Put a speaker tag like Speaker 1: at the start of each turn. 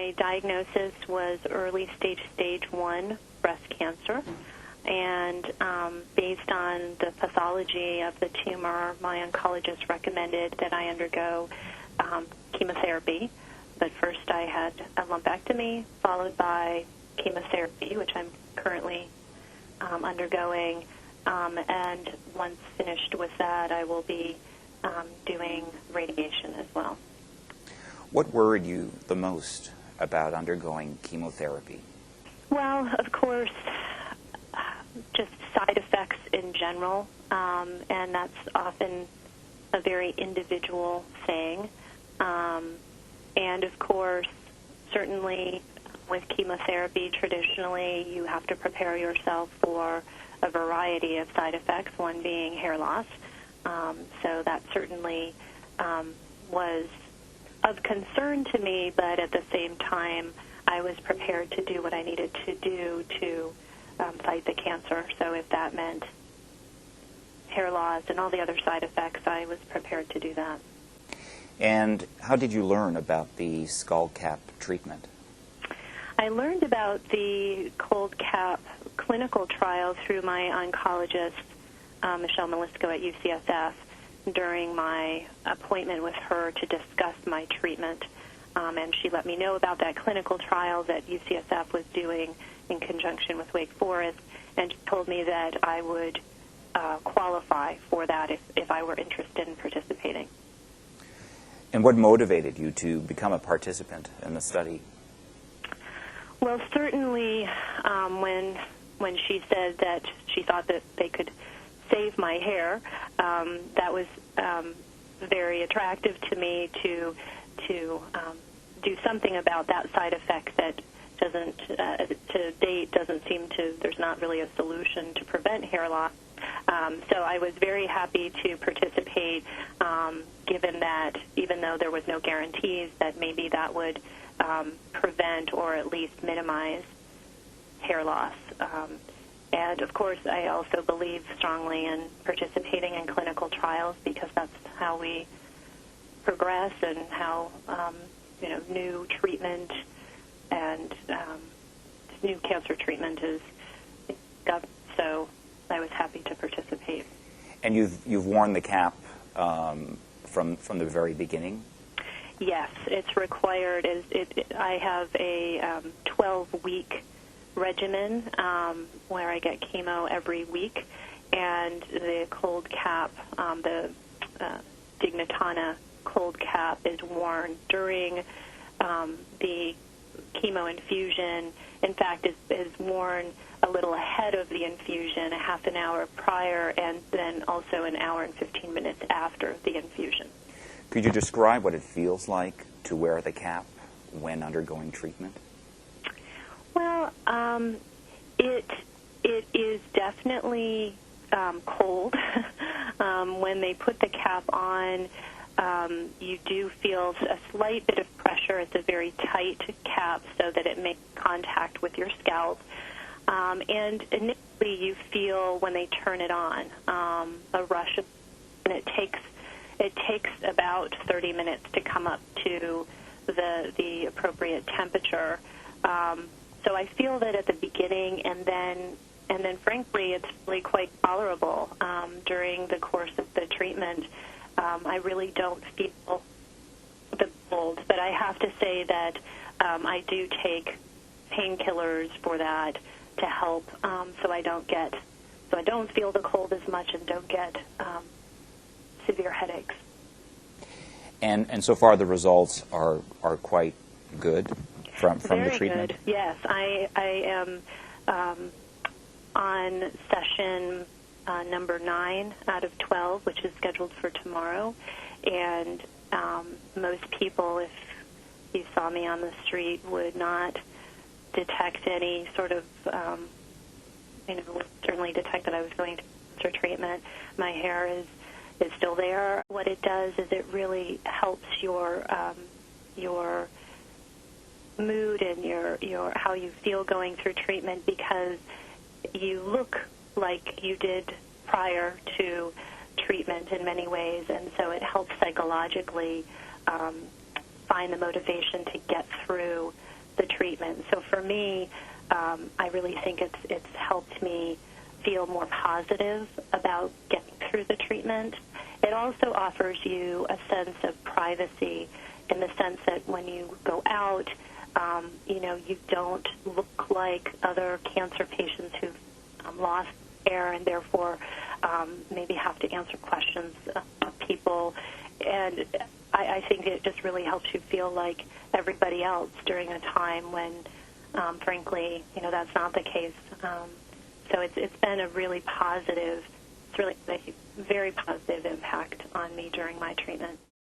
Speaker 1: my diagnosis was early stage 1 breast cancer. And based on the pathology of the tumor, my oncologist recommended that I undergo chemotherapy. But first I had a lumpectomy, followed by chemotherapy, which I'm currently undergoing. And once finished with that, I will be doing radiation as well.
Speaker 2: What worried you the most about undergoing chemotherapy?
Speaker 1: Well, of course, just side effects in general, and that's often a very individual thing. And of course, certainly with chemotherapy, traditionally you have to prepare yourself for a variety of side effects, one being hair loss. So that certainly was of concern to me, but at the same time, I was prepared to do what I needed to do to fight the cancer. So if that meant hair loss and all the other side effects, I was prepared to do that.
Speaker 2: And how did you learn about the skull cap treatment?
Speaker 1: I learned about the cold cap clinical trial through my oncologist, Michelle Melisco at UCSF, during my appointment with her to discuss my treatment. And she let me know about that clinical trial that UCSF was doing in conjunction with Wake Forest, and she told me that I would qualify for that if I were interested in participating.
Speaker 2: And what motivated you to become a participant in the study?
Speaker 1: Well, certainly when she said that she thought that they could save my hair, that was very attractive to me to do something about that side effect that doesn't, to date, doesn't seem to, there's not really a solution to prevent hair loss. So I was very happy to participate, given that even though there was no guarantees that maybe that would prevent or at least minimize hair loss. And, of course, I also believe strongly in participating in clinical trials because that's how we progress and how, new treatment and new cancer treatment is discovered. So I was happy to participate.
Speaker 2: And you've worn the cap from the very beginning?
Speaker 1: Yes, it's required. I have a 12-week regimen where I get chemo every week, and the cold cap, the Dignitana cold cap, is worn during the chemo infusion. In fact, is worn a little ahead of the infusion, a half an hour prior, and then also an hour and 15 minutes after the infusion.
Speaker 2: Could you describe what it feels like to wear the cap when undergoing treatment?
Speaker 1: Well, it is definitely cold. When they put the cap on, you do feel a slight bit of pressure. It's a very tight cap so that it makes contact with your scalp. And initially you feel, when they turn it on, a rush, and it takes about 30 minutes to come up to the appropriate temperature. So I feel that at the beginning, and then frankly, it's really quite tolerable during the course of the treatment. I really don't feel the cold, but I have to say that I do take painkillers for that to help, so I don't feel the cold as much and don't get severe headaches.
Speaker 2: And so far the results are quite good from the treatment?
Speaker 1: Very good, yes. I am on session number 9 out of 12, which is scheduled for tomorrow. And most people, if you saw me on the street, would not detect any sort of, certainly detect that I was going to cancer treatment. My hair is still there. What it does is it really helps your mood and your how you feel going through treatment, because you look like you did prior to treatment in many ways, and so it helps psychologically find the motivation to get through treatment. So for me, I really think it's helped me feel more positive about getting through the treatment. It also offers you a sense of privacy in the sense that when you go out, you don't look like other cancer patients who've lost hair and therefore maybe have to answer questions of people. And I think it just really helps you feel like everybody else during a time when, frankly, that's not the case. So it's been a really positive, it's really a very positive impact on me during my treatment.